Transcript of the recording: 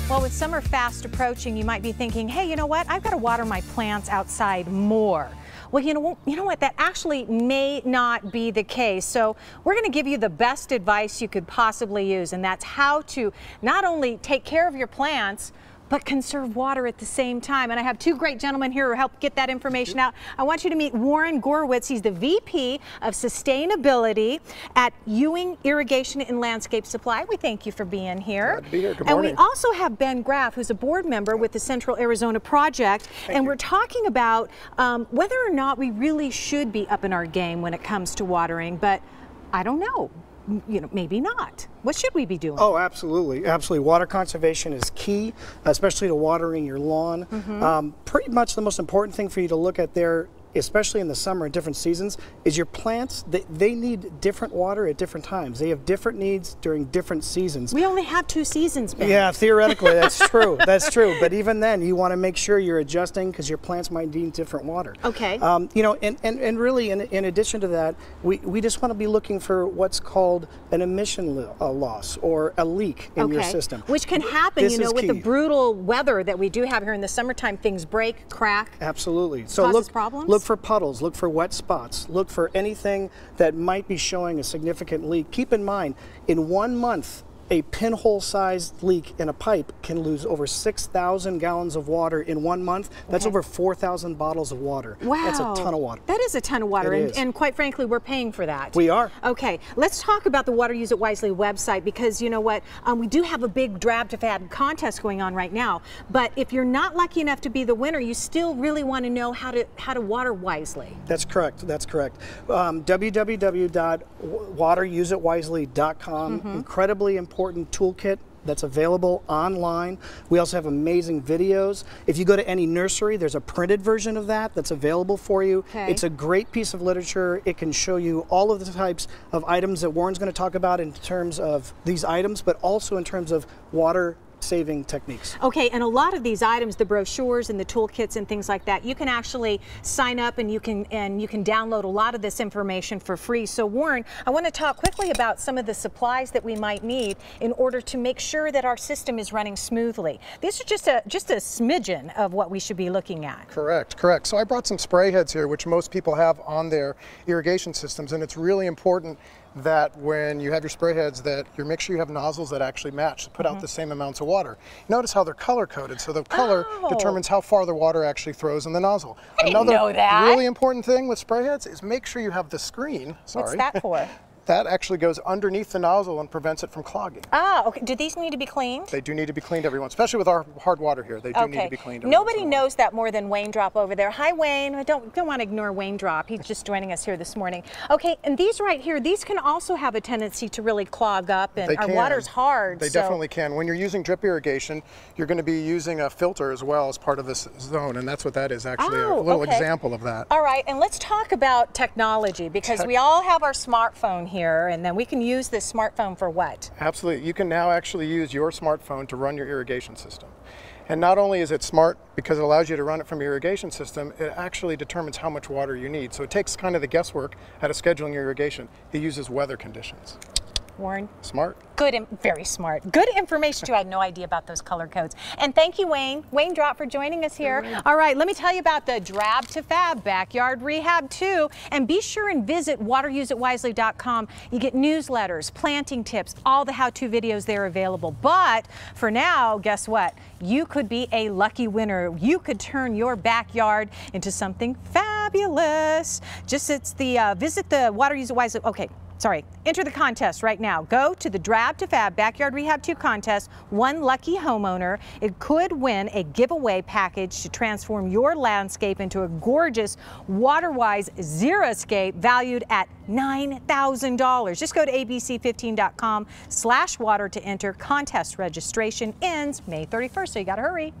Well, with summer fast approaching, you might be thinking, hey, you know what? I've got to water my plants outside more. Well, you know what? That actually may not be the case. So we're going to give you the best advice you could possibly use, and that's how to not only take care of your plants, but conserve water at the same time. And I have two great gentlemen here who help get that information out. I want you to meet Warren Gorowitz. He's the VP of Sustainability at Ewing Irrigation and Landscape Supply. We thank you for being here. Glad to be here. Good morning. And we also have Ben Graff, who's a board member with the Central Arizona Project. And we're talking about whether or not we really should be up in our game when it comes to watering, but I don't know. You know, maybe not. What should we be doing? Oh, absolutely. Absolutely. Water conservation is key, especially to watering your lawn. Pretty much the most important thing for you to look at there, especially in the summer and different seasons, is your plants. They need different water at different times. They have different needs during different seasons. We only have 2 seasons, Ben. Yeah, theoretically, that's true. That's true. But even then, you want to make sure you're adjusting because your plants might need different water. Okay. You know, and really, in addition to that, we just want to be looking for what's called an emission loss or a leak in your system. Which can happen, you know, with the brutal weather that we do have here in the summertime. Things break, crack. Absolutely. So causes problems? Look for puddles, look for wet spots, look for anything that might be showing a significant leak. Keep in mind, in 1 month, a pinhole-sized leak in a pipe can lose over 6,000 gallons of water in 1 month. That's over 4,000 bottles of water. Wow. That's a ton of water. That is a ton of water, and quite frankly, we're paying for that. We are. Okay, let's talk about the Water Use It Wisely website, because you know what, we do have a big Drab to Fab contest going on right now, but if you're not lucky enough to be the winner, you still really want to know how to water wisely. That's correct. That's correct. www.waterusitwisely.com. Incredibly important toolkit that's available online. We also have amazing videos. If you go to any nursery, there's a printed version of that's available for you. Okay. It's a great piece of literature. It can show you all of the types of items that Warren's going to talk about in terms of these items, but also in terms of water saving techniques. Okay, and a lot of these items, the brochures and the toolkits and things like that, you can actually sign up and you can download a lot of this information for free. So Warren, I want to talk quickly about some of the supplies that we might need in order to make sure that our system is running smoothly. These are just a smidgen of what we should be looking at. Correct, correct. So I brought some spray heads here, which most people have on their irrigation systems, and it's really important that when you have your spray heads that you make sure you have nozzles that actually match to put out the same amounts of water. Notice how they're color coded, so the color determines how far the water actually throws in the nozzle. I didn't know that. Really important thing with spray heads is make sure you have the screen. What's that for? That actually goes underneath the nozzle and prevents it from clogging. Ah, okay. Do these need to be cleaned? They do need to be cleaned every once, especially with our hard water here. They do need to be cleaned every Nobody knows that more than Wayne Drop over there. Hi, Wayne. I don't want to ignore Wayne Drop. He's just joining us here this morning. Okay, and these right here, these can also have a tendency to really clog up, and our water's hard. They definitely can. When you're using drip irrigation, you're going to be using a filter as well as part of this zone, and that's what that is actually, a little example of that. All right, and let's talk about technology, because we all have our smartphone here, and then we can use this smartphone for what? Absolutely. You can now actually use your smartphone to run your irrigation system. And not only is it smart because it allows you to run it from your irrigation system, it actually determines how much water you need. So it takes kind of the guesswork out of scheduling your irrigation. It uses weather conditions. Warren? Smart. Good, very smart. Good information too. I had no idea about those color codes. And thank you, Wayne Drop, for joining us here. All right, let me tell you about the Drab to Fab Backyard Rehab 2. And be sure and visit waterusitwisely.com. You get newsletters, planting tips, all the how-to videos there available. But for now, guess what? You could be a lucky winner. You could turn your backyard into something fabulous. Visit the Water Use It Wisely. Okay. Sorry, enter the contest right now. Go to the Drab to Fab Backyard Rehab 2 contest. One lucky homeowner, it could win a giveaway package to transform your landscape into a gorgeous, water-wise xeriscape valued at $9,000. Just go to abc15.com/water to enter. Contest registration ends May 31st, so you gotta hurry.